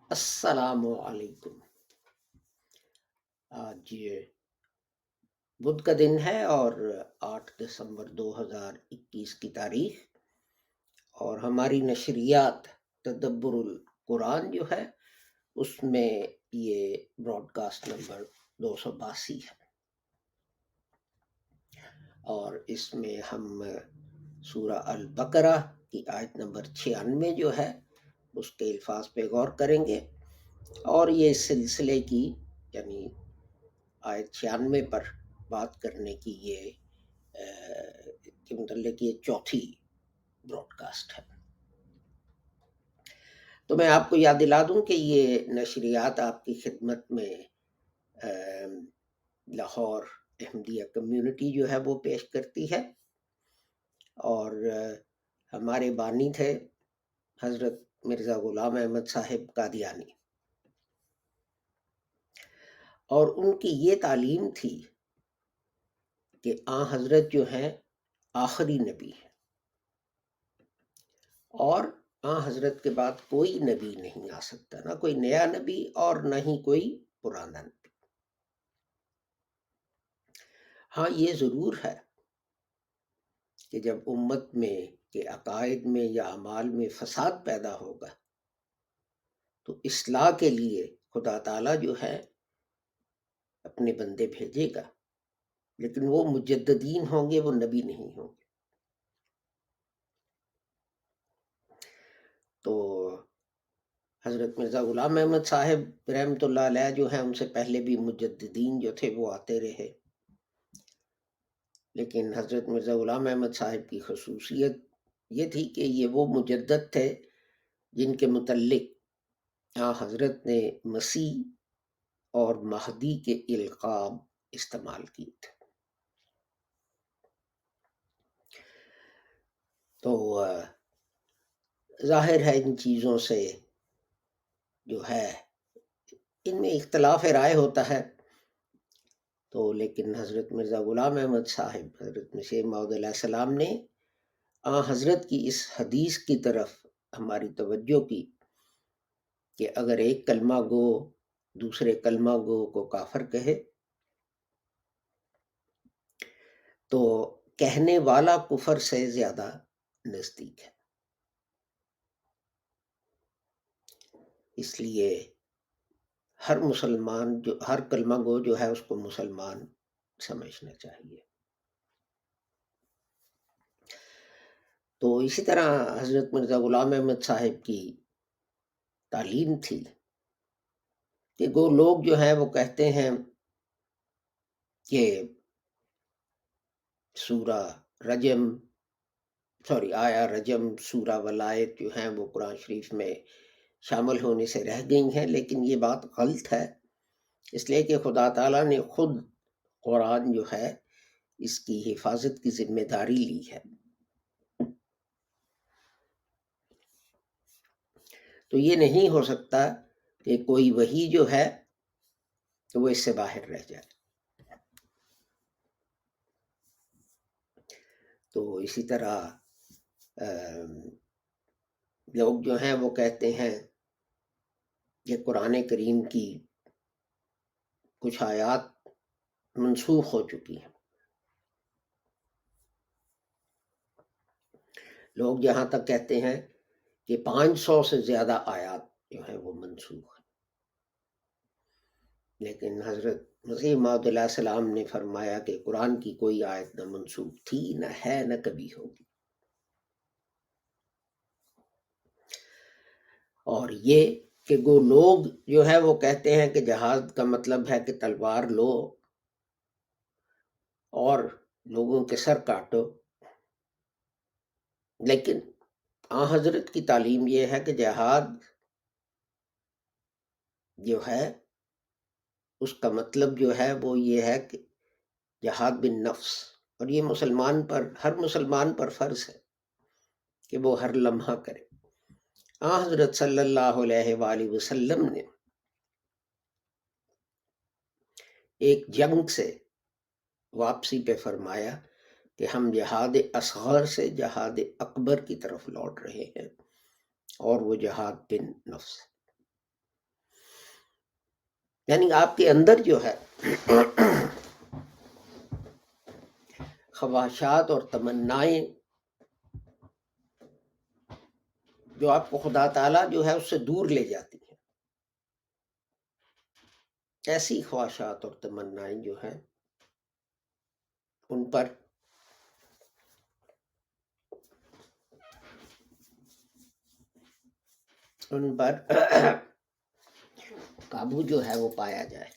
السلام علیکم۔ آج بدھ کا دن ہے اور 8 دسمبر 2021 کی تاریخ، اور ہماری نشریات تدبر القرآن جو ہے اس میں یہ براڈ کاسٹ نمبر 282 ہے، اور اس میں ہم سورہ البقرہ کی آیت نمبر 96 جو ہے اس کے الفاظ پہ غور کریں گے، اور یہ اس سلسلے کی یعنی آیت 96 پر بات کرنے کی یہ کے متعلق یہ چوتھی براڈ کاسٹ ہے۔ تو میں آپ کو یاد دلا دوں کہ یہ نشریات آپ کی خدمت میں لاہور احمدیہ کمیونٹی جو ہے وہ پیش کرتی ہے، اور ہمارے بانی تھے حضرت مرزا غلام احمد صاحب قادیانی، اور ان کی یہ تعلیم تھی کہ آن حضرت جو ہیں آخری نبی ہے، اور آن حضرت کے بعد کوئی نبی نہیں آ سکتا، نہ کوئی نیا نبی اور نہ ہی کوئی پرانا نبی۔ ہاں یہ ضرور ہے کہ جب امت میں کے عقائد میں یا اعمال میں فساد پیدا ہوگا تو اصلاح کے لیے خدا تعالیٰ جو ہے اپنے بندے بھیجے گا، لیکن وہ مجددین ہوں گے، وہ نبی نہیں ہوں گے۔ تو حضرت مرزا غلام احمد صاحب رحمۃ اللہ علیہ جو ہیں ان سے پہلے بھی مجددین جو تھے وہ آتے رہے، لیکن حضرت مرزا غلام احمد صاحب کی خصوصیت یہ تھی کہ یہ وہ مجدد تھے جن کے متعلق حضرت نے مسیح اور مہدی کے القاب استعمال کیے تھے۔ تو ظاہر ہے ان چیزوں سے جو ہے ان میں اختلاف رائے ہوتا ہے، تو لیکن حضرت مرزا غلام احمد صاحب حضرت مسیح موعود علیہ السلام نے حضرت کی اس حدیث کی طرف ہماری توجہ کی کہ اگر ایک کلمہ گو دوسرے کلمہ گو کو کافر کہے تو کہنے والا کفر سے زیادہ نزدیک ہے، اس لیے ہر مسلمان جو ہر کلمہ گو جو ہے اس کو مسلمان سمجھنا چاہیے۔ تو اسی طرح حضرت مرزا غلام احمد صاحب کی تعلیم تھی کہ وہ لوگ جو ہیں وہ کہتے ہیں کہ سورہ رجم آیا رجم سورہ ولایت جو ہیں وہ قرآن شریف میں شامل ہونے سے رہ گئی ہیں، لیکن یہ بات غلط ہے، اس لیے کہ خدا تعالیٰ نے خود قرآن جو ہے اس کی حفاظت کی ذمہ داری لی ہے۔ تو یہ نہیں ہو سکتا کہ کوئی وحی جو ہے تو وہ اس سے باہر رہ جائے۔ تو اسی طرح لوگ جو ہیں وہ کہتے ہیں کہ قرآن کریم کی کچھ آیات منسوخ ہو چکی ہیں، لوگ یہاں تک کہتے ہیں کہ 500 سے زیادہ آیات جو ہیں وہ منسوخ ہیں، لیکن حضرت مسیح موعود علیہ السلام نے فرمایا کہ قرآن کی کوئی آیت نہ منسوخ تھی، نہ ہے، نہ کبھی ہوگی۔ اور یہ کہ وہ لوگ جو ہے وہ کہتے ہیں کہ جہاد کا مطلب ہے کہ تلوار لو اور لوگوں کے سر کاٹو، لیکن حضرت کی تعلیم یہ ہے کہ جہاد جو ہے اس کا مطلب جو ہے وہ یہ ہے کہ جہاد بن نفس، اور یہ ہر مسلمان پر فرض ہے کہ وہ ہر لمحہ کرے۔ حضرت صلی اللہ علیہ وآلہ وسلم نے ایک جنگ سے واپسی پہ فرمایا کہ ہم جہاد اصغر سے جہاد اکبر کی طرف لوٹ رہے ہیں، اور وہ جہاد بن نفس، یعنی آپ کے اندر جو ہے خواہشات اور تمنائیں جو آپ کو خدا تعالیٰ جو ہے اس سے دور لے جاتی ہیں، ایسی خواہشات اور تمنائیں جو ہیں ان پر قابو جو ہے وہ پایا جائے۔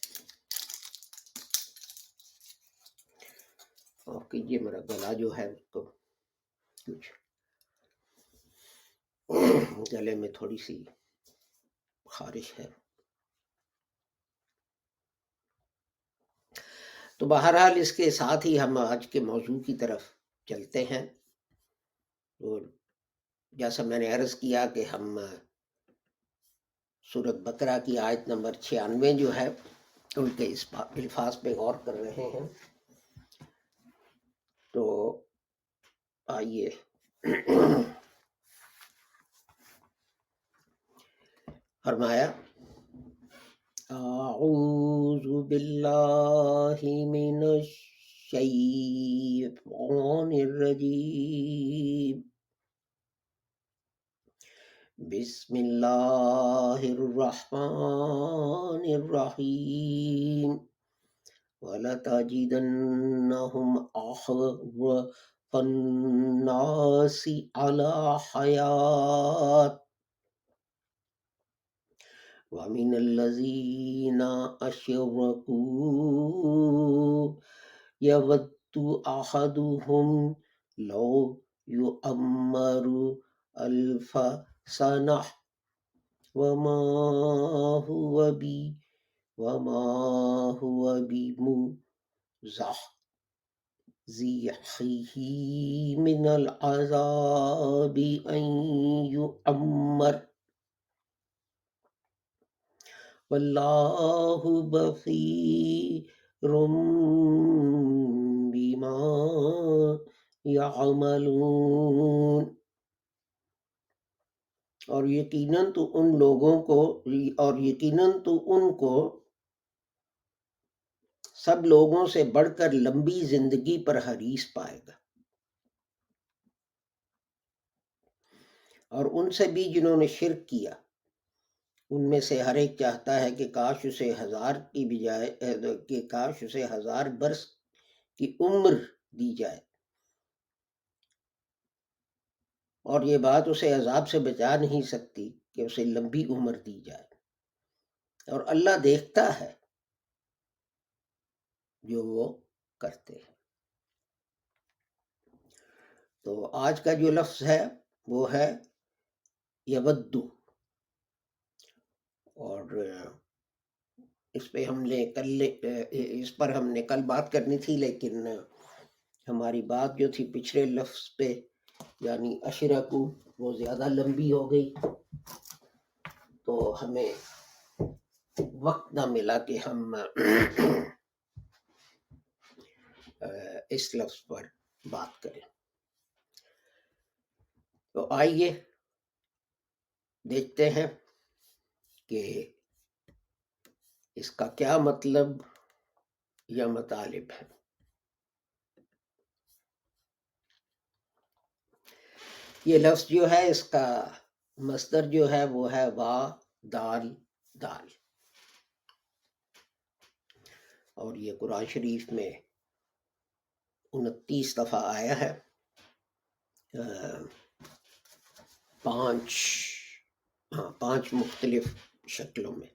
اور کیجیے، میرا گلا جو ہے اس کو کچھ گلے میں تھوڑی سی خارش ہے۔ تو بہرحال اس کے ساتھ ہی ہم آج کے موضوع کی طرف چلتے ہیں، اور جیسا میں نے عرض کیا کہ ہم سورۃ بقرہ کی آیت نمبر 96 جو ہے ان کے اس الفاظ پہ غور کر رہے ہیں۔ تو آئیے فرمایا اعوذ باللہ من الشیطان الرجیم، بسم اللہ الرحمن الرحیم، وَلَتَجِدَنَّهُمْ أَحْرَصَ النَّاسِ عَلَى حَيَاةٍ وَمِنَ الَّذِينَ أَشْرَكُوا يَوَدُّ أَحَدُهُمْ لَوْ يُعَمَّرُ أَلْفَ سَنَةٍ وَمَا هُوَ بمزحزحه من العذاب أن يعمر واللہ بصیر بما یعملون، اور یقیناً تو ان کو سب لوگوں سے بڑھ کر لمبی زندگی پر حریص پائے گا، اور ان سے بھی جنہوں نے شرک کیا، ان میں سے ہر ایک چاہتا ہے کہ کاش اسے 1000 برس کی عمر دی جائے، اور یہ بات اسے عذاب سے بچا نہیں سکتی کہ اسے لمبی عمر دی جائے، اور اللہ دیکھتا ہے جو وہ کرتے ہیں۔ تو آج کا جو لفظ ہے وہ ہے یودو، اور اس پر ہم نے کل بات کرنی تھی، لیکن ہماری بات جو تھی پچھلے لفظ پہ یعنی اشرکو وہ زیادہ لمبی ہو گئی، تو ہمیں وقت نہ ملا کہ ہم اس لفظ پر بات کریں۔ تو آئیے دیکھتے ہیں کہ اس کا کیا مطلب یا مطالب ہے۔ یہ لفظ جو ہے اس کا مصدر جو ہے وہ ہے وا دال دال، اور یہ قرآن شریف میں 29 دفعہ آیا ہے، 5 مختلف شکلوں میں۔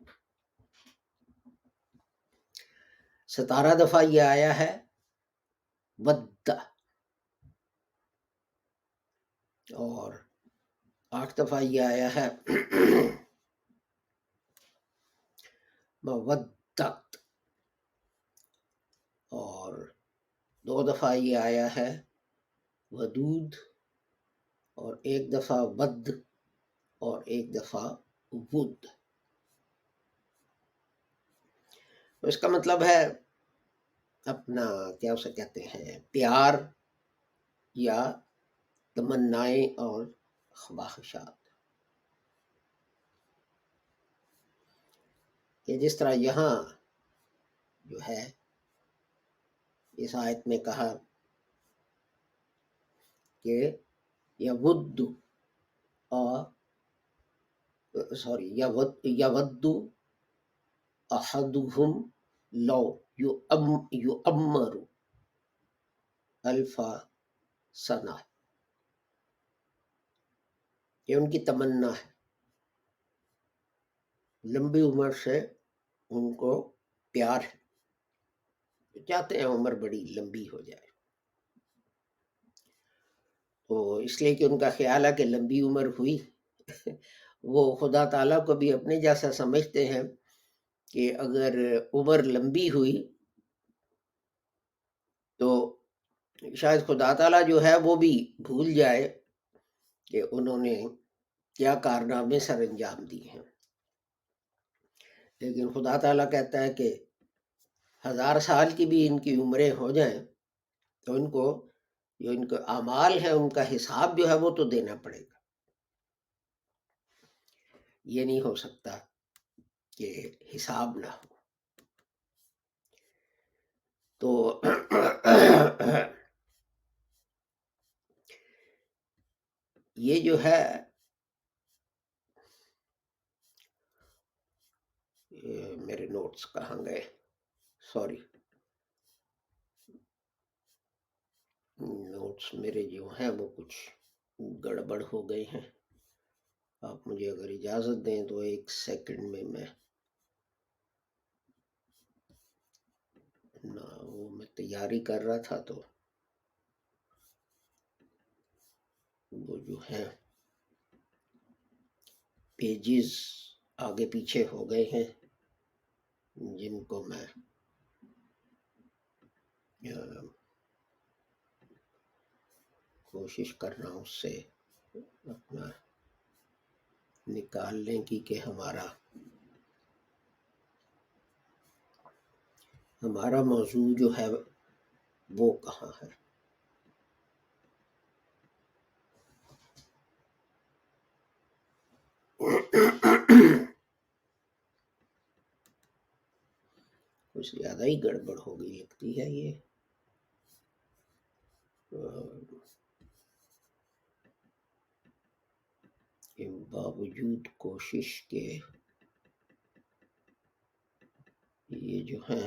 17 دفعہ یہ آیا ہے ود، اور 8 دفعہ یہ آیا ہے مودت، اور 2 دفعہ یہ آیا ہے ودود، اور 1 دفعہ ود، اور ایک دفعہ ود. اس کا مطلب ہے اپنا کیا اسے کہتے ہیں، پیار یا تمنائیں اور خواہشات. کہ جس طرح یہاں جو ہے اس آیت میں کہا کہ یود یود احدہم لو یعمر الف سنہ، یہ ان کی تمنا ہے، لمبی عمر سے ان کو پیار ہے، چاہتے ہیں عمر بڑی لمبی ہو جائے. تو اس لیے کہ ان کا خیال ہے کہ لمبی عمر ہوئی وہ خدا تعالیٰ کو بھی اپنے جیسا سمجھتے ہیں کہ اگر عمر لمبی ہوئی تو شاید خدا تعالیٰ جو ہے وہ بھی بھول جائے کہ انہوں نے کیا کارنامے سر انجام دیے ہیں. لیکن خدا تعالیٰ کہتا ہے کہ 1000 سال کی بھی ان کی عمریں ہو جائیں تو ان کو جو ان کے اعمال ہیں ان کا حساب جو ہے وہ تو دینا پڑے گا. یہ نہیں ہو سکتا کہ حساب نہ ہو. تو یہ جو ہے میرے نوٹس کہاں گئے، سوری، نوٹس میرے جو ہیں وہ کچھ گڑبڑ ہو گئے ہیں. آپ مجھے اگر اجازت دیں تو 1 سیکنڈ میں وہ میں تیاری کر رہا تھا تو وہ جو ہے پیجز آگے پیچھے ہو گئے ہیں جن کو میں کوشش کر رہا ہوں اس سے اپنا نکالنے کی کہ ہمارا موضوع جو ہے وہ کہاں ہے. کچھ زیادہ ہی گڑبڑ ہو گئی لگتی ہے یہ. باوجود کوشش کے یہ جو ہے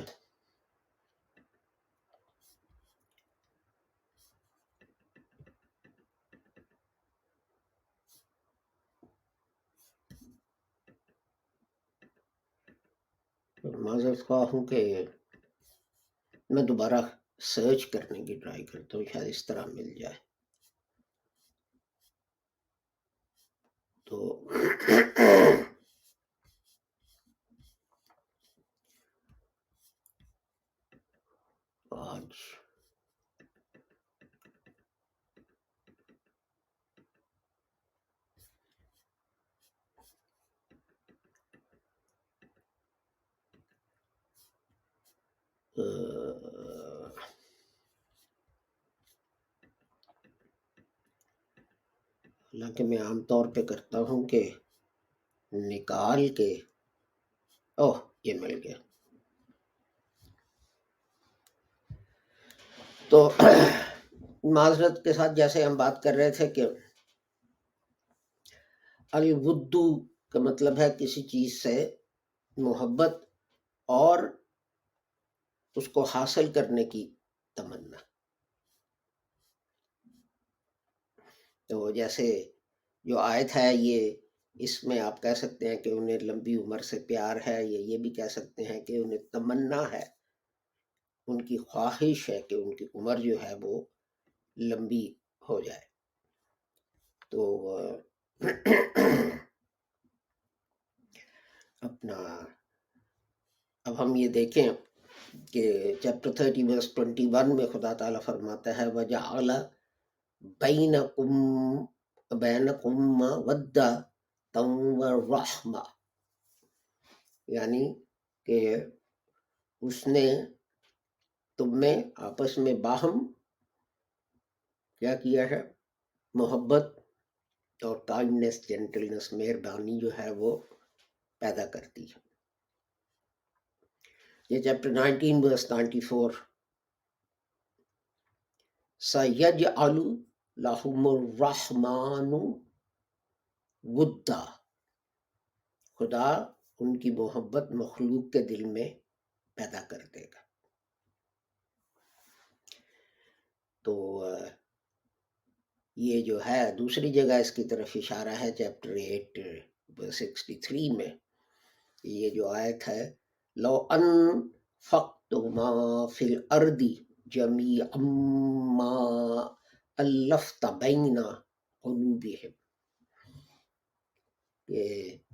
معذرت خواہ ہوں کہ میں دوبارہ سرچ کرنے کی ٹرائی کرتا ہوں، شاید اس طرح مل جائے. تو آج حالانکہ میں عام طور پہ کرتا ہوں کہ نکال کے یہ مل گیا. تو معذرت کے ساتھ جیسے ہم بات کر رہے تھے کہ الودو کا مطلب ہے کسی چیز سے محبت اور اس کو حاصل کرنے کی تمنا. تو جیسے جو آیت ہے یہ اس میں آپ کہہ سکتے ہیں کہ انہیں لمبی عمر سے پیار ہے، یا یہ بھی کہہ سکتے ہیں کہ انہیں تمنا ہے، ان کی خواہش ہے کہ ان کی عمر جو ہے وہ لمبی ہو جائے. تو اپنا اب ہم یہ دیکھیں کہ چیپٹر 30 verse 21 میں خدا تعالیٰ فرماتا ہے وَجَعَلَ بَيْنَكُمْ مَوَدَّةً ورحمہ، یعنی کہ اس نے تم میں آپس میں باہم کیا کیا ہے، محبت اور کائنڈنس، جینٹلنس، مہربانی جو ہے وہ پیدا کرتی ہے۔ یہ چیپٹر 19 verse 94، سَيَجْعَلُ لَهُمُ الرَّحْمَنُ وُدًّا، خدا ان کی محبت مخلوق کے دل میں پیدا کر دے گا۔ تو یہ جو ہے دوسری جگہ اس کی طرف اشارہ ہے، چیپٹر 8 verse 63 میں، یہ جو آیت ہے، لو انفقت ما فی الارض جمیعا ما الفت بین قلوبہم، کہ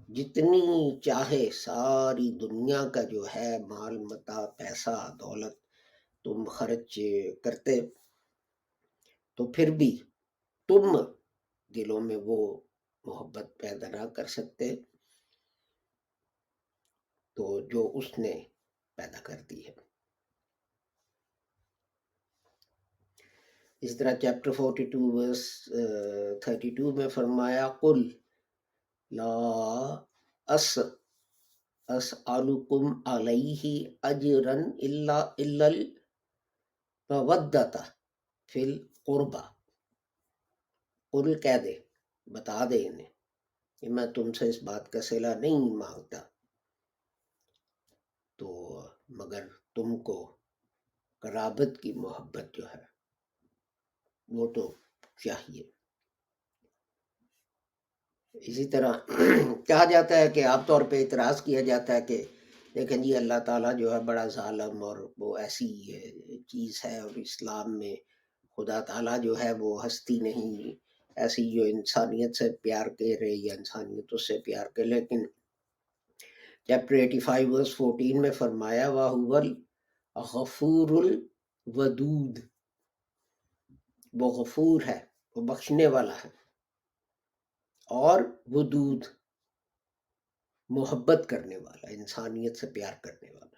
جتنی چاہے ساری دنیا کا جو ہے مال متاع، پیسہ، دولت تم خرچ کرتے تو پھر بھی تم دلوں میں وہ محبت پیدا نہ کر سکتے تو جو اس نے پیدا کر دی ہے۔ اس طرح چیپٹر 42 verse 32 میں فرمایا، قل لا اسألکم علیہ اجرا الا المودۃ فی القربہ، قل کہہ دے، بتا دے انہیں کہ میں تم سے اس بات کا صلہ نہیں مانگتا، تو مگر تم کو قرابت کی محبت جو ہے وہ تو چاہیے۔ اسی طرح کہا جاتا ہے کہ عام طور پہ اعتراض کیا جاتا ہے کہ دیکھیں جی اللہ تعالیٰ جو ہے بڑا ظالم اور وہ ایسی چیز ہے، اور اسلام میں خدا تعالیٰ جو ہے وہ ہستی نہیں ایسی جو انسانیت سے پیار کرے یا انسانیت اس سے پیار کرے، لیکن چیپٹر 85 verse 14 میں فرمایا، وَهُوَ الغفور الودود، وہ غفور ہے، وہ بخشنے والا ہے، اور ودود محبت کرنے والا، انسانیت سے پیار کرنے والا۔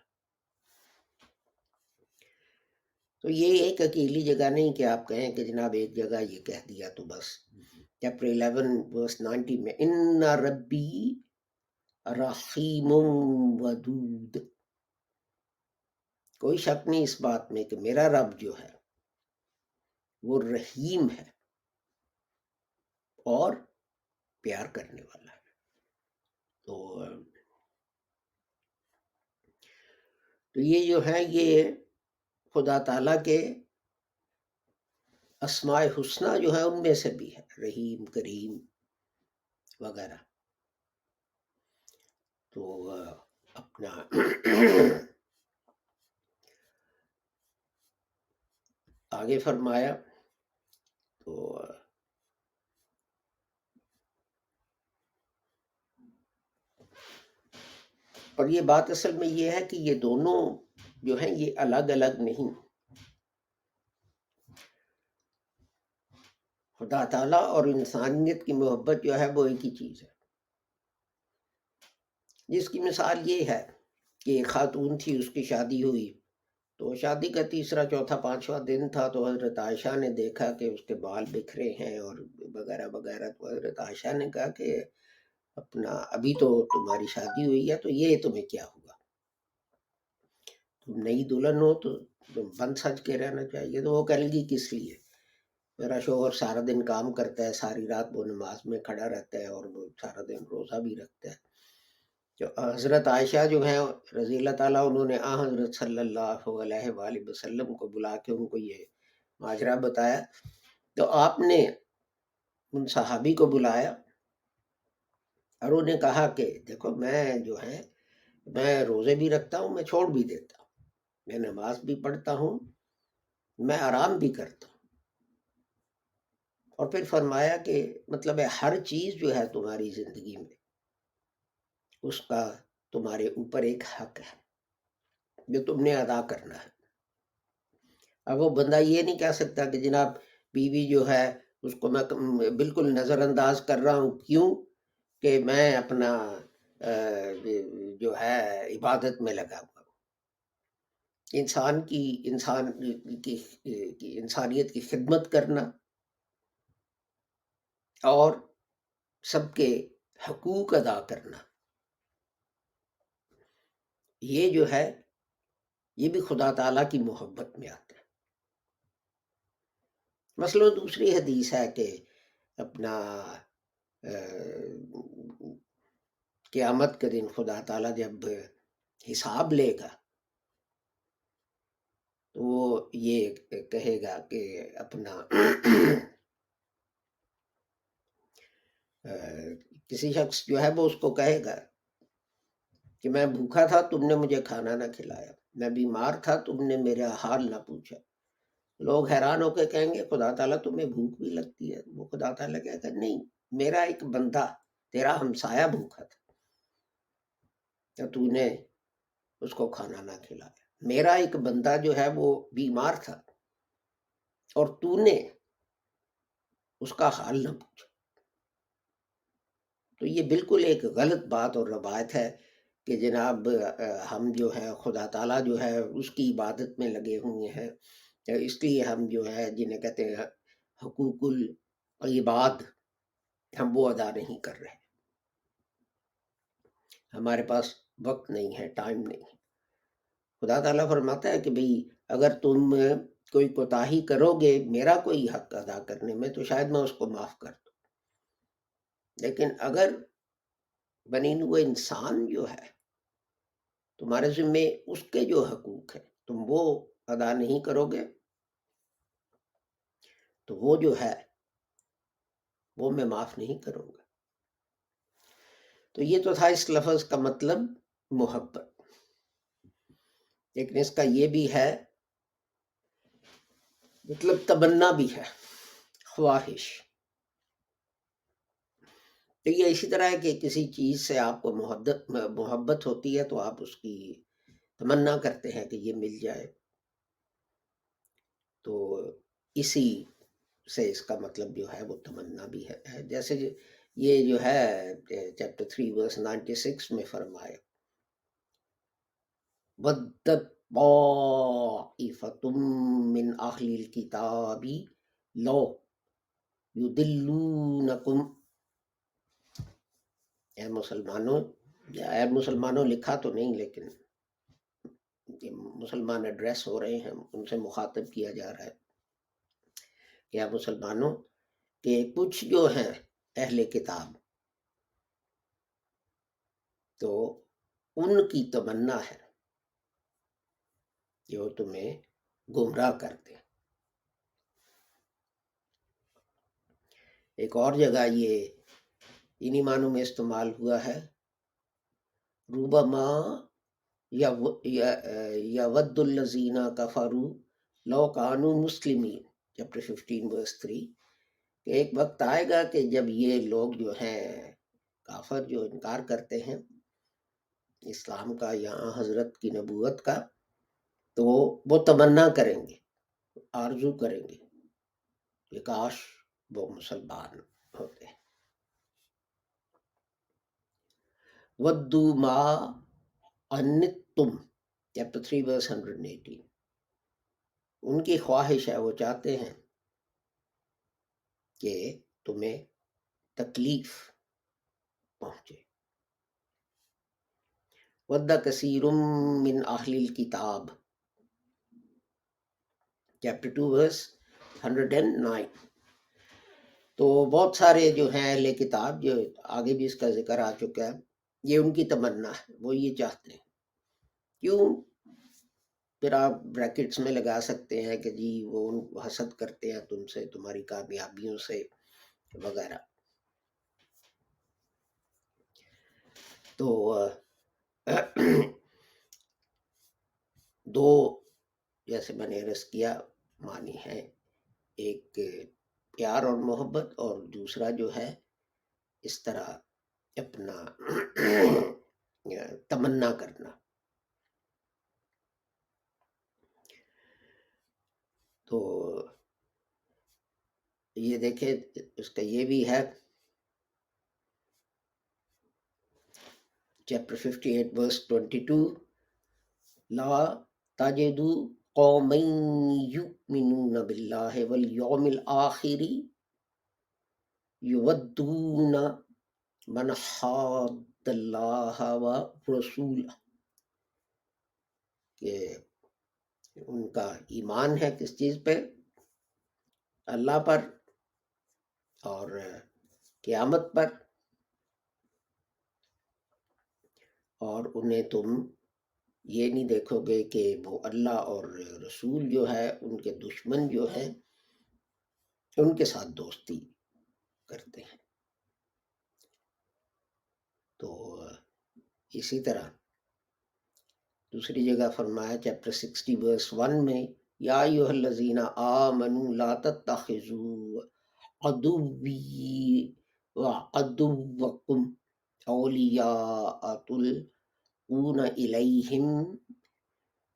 تو یہ ایک اکیلی جگہ نہیں کہ آپ کہیں کہ جناب ایک جگہ یہ کہہ دیا تو بس۔ چیپٹر 11 verse 90 میں، ان ربی رحیم ودود، کوئی شک نہیں اس بات میں کہ میرا رب جو ہے وہ رحیم ہے اور پیار کرنے والا ہے۔ تو یہ جو ہے یہ خدا تعالیٰ کے اسماء حسنہ جو ہے ان میں سے بھی ہے، رحیم، کریم وغیرہ۔ تو اپنا آگے فرمایا، تو اور یہ بات اصل میں یہ ہے کہ یہ دونوں جو ہیں یہ الگ الگ نہیں، خدا تعالیٰ اور انسانیت کی محبت جو ہے وہ ایک ہی چیز ہے، جس کی مثال یہ ہے کہ ایک خاتون تھی، اس کی شادی ہوئی، تو شادی کا تیسرا چوتھا پانچواں دن تھا، تو حضرت عائشہ نے دیکھا کہ اس کے بال بکھرے ہیں اور وغیرہ وغیرہ، تو حضرت عائشہ نے کہا کہ اپنا ابھی تو تمہاری شادی ہوئی ہے تو یہ تمہیں کیا ہوا، تم نئی دلہن ہو تو تم بن سج کے رہنا چاہیے۔ تو وہ کہنے لگی کس لیے، میرا شوہر سارا دن کام کرتا ہے، ساری رات وہ نماز میں کھڑا رہتا ہے اور وہ سارا دن روزہ بھی رکھتا ہے۔ جو حضرت عائشہ جو ہیں رضی اللہ تعالیٰ، انہوں نے حضرت صلی اللہ علیہ وآلہ وسلم کو بلا کے ان کو یہ ماجرا بتایا، تو آپ نے ان صحابی کو بلایا اور انہیں کہا کہ دیکھو میں جو ہے میں روزے بھی رکھتا ہوں، میں چھوڑ بھی دیتا ہوں، میں نماز بھی پڑھتا ہوں، میں آرام بھی کرتا ہوں، اور پھر فرمایا کہ مطلب ہے ہر چیز جو ہے تمہاری زندگی میں اس کا تمہارے اوپر ایک حق ہے جو تم نے ادا کرنا ہے۔ اب وہ بندہ یہ نہیں کہہ سکتا کہ جناب بیوی جو ہے اس کو میں بالکل نظر انداز کر رہا ہوں، کیوں کہ میں اپنا جو ہے عبادت میں لگا ہوا ہوں، انسان کی انسانیت کی خدمت کرنا اور سب کے حقوق ادا کرنا، یہ جو ہے یہ بھی خدا تعالیٰ کی محبت میں آتا ہے۔ مثلا دوسری حدیث ہے کہ اپنا قیامت کے دن خدا تعالیٰ جب حساب لے گا تو وہ یہ کہے گا کہ اپنا کسی شخص جو ہے وہ اس کو کہے گا کہ میں بھوکا تھا، تم نے مجھے کھانا نہ کھلایا، میں بیمار تھا، تم نے میرا حال نہ پوچھا۔ لوگ حیران ہو کے کہیں گے خدا تعالیٰ تمہیں بھوک بھی لگتی ہے؟ وہ خدا تعالیٰ کہے گا نہیں، میرا ایک بندہ تیرا ہمسایہ بھوکا تھا تو تو نے اس کو کھانا نہ کھلایا، میرا ایک بندہ جو ہے وہ بیمار تھا اور تو نے اس کا حال نہ پوچھا۔ تو یہ بالکل ایک غلط بات اور روایت ہے کہ جناب ہم جو ہے خدا تعالیٰ جو ہے اس کی عبادت میں لگے ہوئے ہیں، اس لیے ہم جو ہے جنہیں کہتے ہیں حقوق العباد، ہم وہ ادا نہیں کر رہے، ہمارے پاس وقت نہیں ہے، ٹائم نہیں ہے۔ خدا تعالیٰ فرماتا ہے کہ بھئی اگر تم کوئی کوتاہی کرو گے میرا کوئی حق ادا کرنے میں تو شاید میں اس کو معاف کر دوں، لیکن اگر بنی نوع انسان جو ہے تمہارے ذمے اس کے جو حقوق ہیں تم وہ ادا نہیں کرو گے تو وہ جو ہے وہ میں معاف نہیں کروں گا۔ تو یہ تو تھا اس لفظ کا مطلب محبت، لیکن اس کا یہ بھی ہے مطلب تمنا بھی ہے، خواہش۔ تو یہ اسی طرح ہے کہ کسی چیز سے آپ کو محبت ہوتی ہے تو آپ اس کی تمنا کرتے ہیں کہ یہ مل جائے، تو اسی سے اس کا مطلب جو ہے وہ تمنا بھی ہے۔ جیسے یہ جو ہے چیپٹر 3 ورس 96 میں فرمایا وَدَّتْ طَائِفَةٌ مِّنْ أَهْلِ الْكِتَابِ لَوْ يُضِلُّونَكُمْ، اے مسلمانوں لکھا تو نہیں لیکن مسلمان ایڈریس ہو رہے ہیں، ان سے مخاطب کیا جا رہا ہے کہ اے مسلمانوں کہ کچھ جو ہیں اہل کتاب تو ان کی تمنا ہے کہ وہ تمہیں گمراہ کرتے ہیں۔ ایک اور جگہ یہ انہی معنوں میں استعمال ہوا ہے ربما یود الذین کفروا لو کانوا مسلمین، چیپٹر 15 ورس 3، کہ ایک وقت آئے گا کہ جب یہ لوگ جو ہیں کافر جو انکار کرتے ہیں اسلام کا یا حضرت کی نبوت کا، تو وہ تمنا کریں گے، آرزو کریں گے کہ کاش وہ مسلمان ہوتے ہیں۔ ودو ما انتم، چیپٹر 3 ورس 118، ان کی خواہش ہے، وہ چاہتے ہیں کہ تمہیں تکلیف پہنچے۔ ود کثیر من اہل الکتاب، چیپٹر 2 ورس 109، تو بہت سارے جو ہیں اہل کتاب، جو آگے بھی اس کا ذکر آ چکا ہے، یہ ان کی تمنا ہے، وہ یہ چاہتے ہیں۔ کیوں؟ پھر آپ بریکٹس میں لگا سکتے ہیں کہ جی وہ حسد کرتے ہیں تم سے، تمہاری کامیابیوں سے وغیرہ۔ تو دو جیسے میں نے عرض کیا معنی ہے، ایک پیار اور محبت، اور دوسرا جو ہے اس طرح اپنا تمنا کرنا۔ تو یہ دیکھیں اس کا یہ بھی ہے chapter 58 verse 22, لا تجدو قوما یؤمنون باللہ والیوم الآخر یودون من حاد اللہ ورسولہ، کہ ان کا ایمان ہے کس چیز پہ؟ اللہ پر اور قیامت پر، اور انہیں تم یہ نہیں دیکھو گے کہ وہ اللہ اور رسول جو ہے ان کے دشمن جو ہیں ان کے ساتھ دوستی کرتے ہیں۔ تو اسی طرح دوسری جگہ فرمایا چیپٹر 60 verse 1 میں، یا ایھا الذین آمنوا لا تتخذوا عدوی وعدوکم اولیاء تلقون الیہم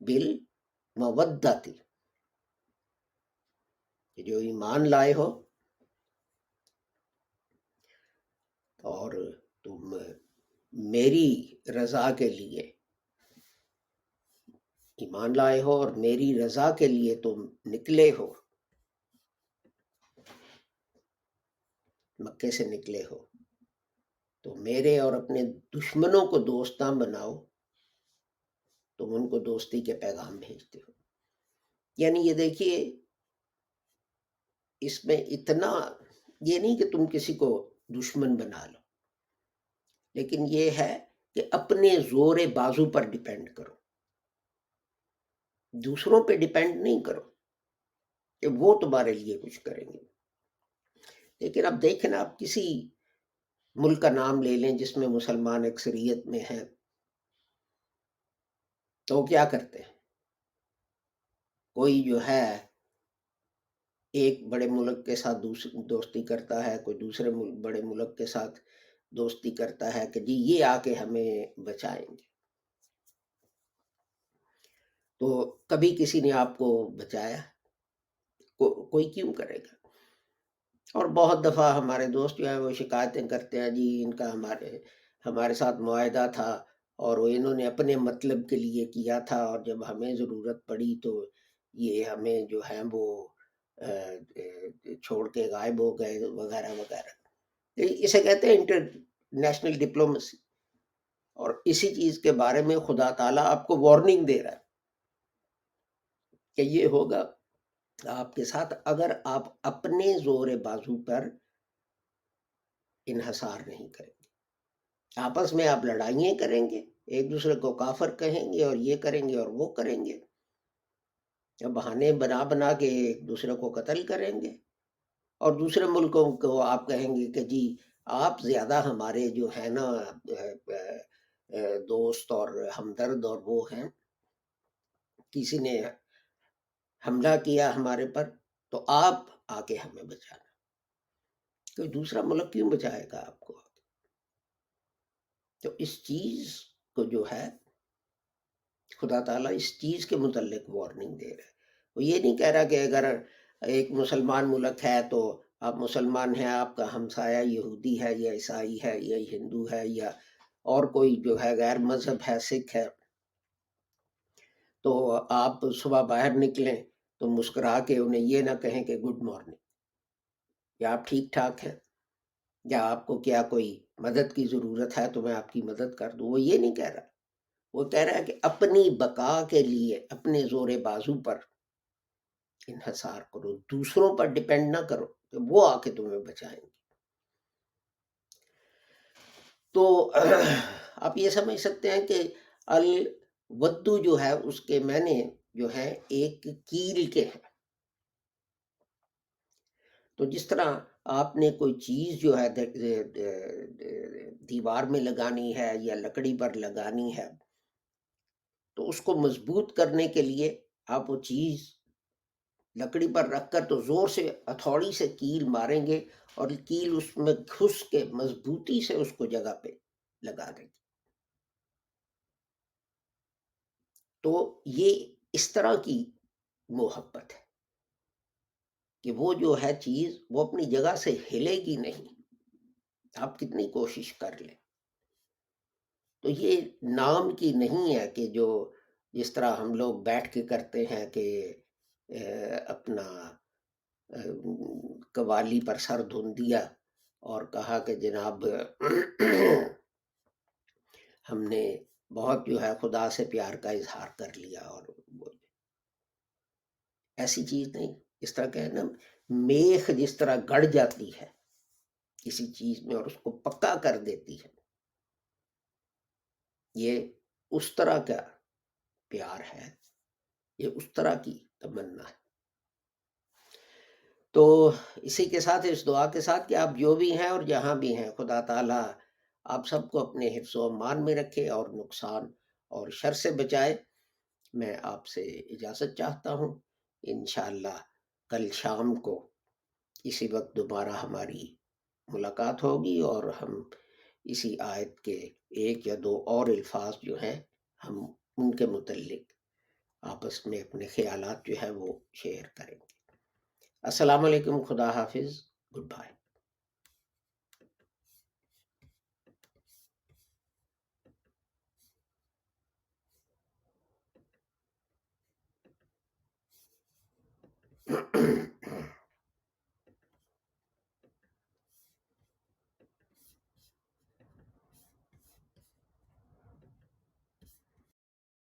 بالمودۃ، کہ جو ایمان لائے ہو اور تم میری رضا کے لیے ایمان لائے ہو اور میری رضا کے لیے تم نکلے ہو، مکے سے نکلے ہو، تو میرے اور اپنے دشمنوں کو دوستاں بناؤ، تم ان کو دوستی کے پیغام بھیجتے ہو۔ یعنی یہ دیکھیے، اس میں اتنا یہ نہیں کہ تم کسی کو دشمن بنا لو، لیکن یہ ہے کہ اپنے زور بازو پر ڈیپینڈ کرو، دوسروں پہ ڈیپینڈ نہیں کرو کہ وہ تمہارے لیے کچھ کریں گے۔ لیکن اب دیکھیں نا، آپ کسی ملک کا نام لے لیں جس میں مسلمان اکثریت میں ہیں، تو کیا کرتے ہیں؟ کوئی جو ہے ایک بڑے ملک کے ساتھ دوستی کرتا ہے، کوئی دوسرے بڑے ملک کے ساتھ دوستی کرتا ہے کہ جی یہ آ کے ہمیں بچائیں گے۔ تو کبھی کسی نے آپ کو بچایا؟ کوئی کیوں کرے گا؟ اور بہت دفعہ ہمارے دوست جو ہیں وہ شکایتیں کرتے ہیں، جی ان کا ہمارے ساتھ معاہدہ تھا اور وہ انہوں نے اپنے مطلب کے لیے کیا تھا، اور جب ہمیں ضرورت پڑی تو یہ ہمیں جو ہے وہ چھوڑ کے غائب ہو گئے وغیرہ وغیرہ۔ اسے کہتے ہیں انٹرنیشنل ڈپلومیسی، اور اسی چیز کے بارے میں خدا تعالیٰ آپ کو وارننگ دے رہا ہے کہ یہ ہوگا آپ کے ساتھ اگر آپ اپنے زور بازو پر انحصار نہیں کریں گے۔ آپس میں آپ لڑائیاں کریں گے، ایک دوسرے کو کافر کہیں گے اور یہ کریں گے اور وہ کریں گے، بہانے بنا بنا کے ایک دوسرے کو قتل کریں گے، اور دوسرے ملکوں کو آپ کہیں گے کہ جی آپ زیادہ ہمارے جو ہے نا دوست اور ہمدرد، اور وہ ہیں، کسی نے حملہ کیا ہمارے پر تو آپ آ کے ہمیں بچانا۔ کوئی دوسرا ملک کیوں بچائے گا آپ کو؟ تو اس چیز کو جو ہے خدا تعالیٰ اس چیز کے متعلق وارننگ دے رہا ہے۔ وہ یہ نہیں کہہ رہا کہ اگر ایک مسلمان ملک ہے تو آپ مسلمان ہیں، آپ کا ہمسایہ یہودی ہے یا عیسائی ہے یا ہندو ہے یا اور کوئی جو ہے غیر مذہب ہے، سکھ ہے، تو آپ صبح باہر نکلیں تو مسکرا کے انہیں یہ نہ کہیں کہ گڈ مارننگ، یا آپ ٹھیک ٹھاک ہیں، یا آپ کو کیا کوئی مدد کی ضرورت ہے تو میں آپ کی مدد کر دوں۔ وہ یہ نہیں کہہ رہا، وہ کہہ رہا ہے کہ اپنی بقا کے لیے اپنے زور بازو پر انحصار کرو، دوسروں پر ڈیپینڈ نہ کرو کہ وہ آ کے تمہیں بچائیں گے۔ تو آپ یہ سمجھ سکتے ہیں کہ الودو جو ہے اس کے معنی جو ہے ایک کیل کے ہیں۔ تو جس طرح آپ نے کوئی چیز جو ہے دیوار میں لگانی ہے یا لکڑی پر لگانی ہے، تو اس کو مضبوط کرنے کے لیے آپ وہ چیز لکڑی پر رکھ کر تو زور سے ہتھوڑی سے کیل ماریں گے، اور کیل اس میں گھس کے مضبوطی سے اس کو جگہ پہ لگا دیں گے۔ تو یہ اس طرح کی محبت ہے کہ وہ جو ہے چیز وہ اپنی جگہ سے ہلے گی نہیں، آپ کتنی کوشش کر لیں۔ تو یہ نام کی نہیں ہے کہ جو جس طرح ہم لوگ بیٹھ کے کرتے ہیں کہ اپنا قوالی پر سر دھن دیا اور کہا کہ جناب ہم نے بہت جو ہے خدا سے پیار کا اظہار کر لیا، اور ایسی چیز نہیں. اس طرح کہ نا میخ جس طرح گڑ جاتی ہے کسی چیز میں اور اس کو پکا کر دیتی ہے، یہ اس طرح کا پیار ہے، یہ اس طرح کی تمنا ہے. تو اسی کے ساتھ اس دعا کے ساتھ کہ آپ جو بھی ہیں اور جہاں بھی ہیں، خدا تعالیٰ آپ سب کو اپنے حفظ و امان میں رکھے اور نقصان اور شر سے بچائے. میں آپ سے اجازت چاہتا ہوں. انشاءاللہ کل شام کو اسی وقت دوبارہ ہماری ملاقات ہوگی اور ہم اسی آیت کے ایک یا دو اور الفاظ جو ہیں ہم ان کے متعلق آپس میں اپنے خیالات جو ہے وہ شیئر کریں گے. السلام علیکم. خدا حافظ. Good bye.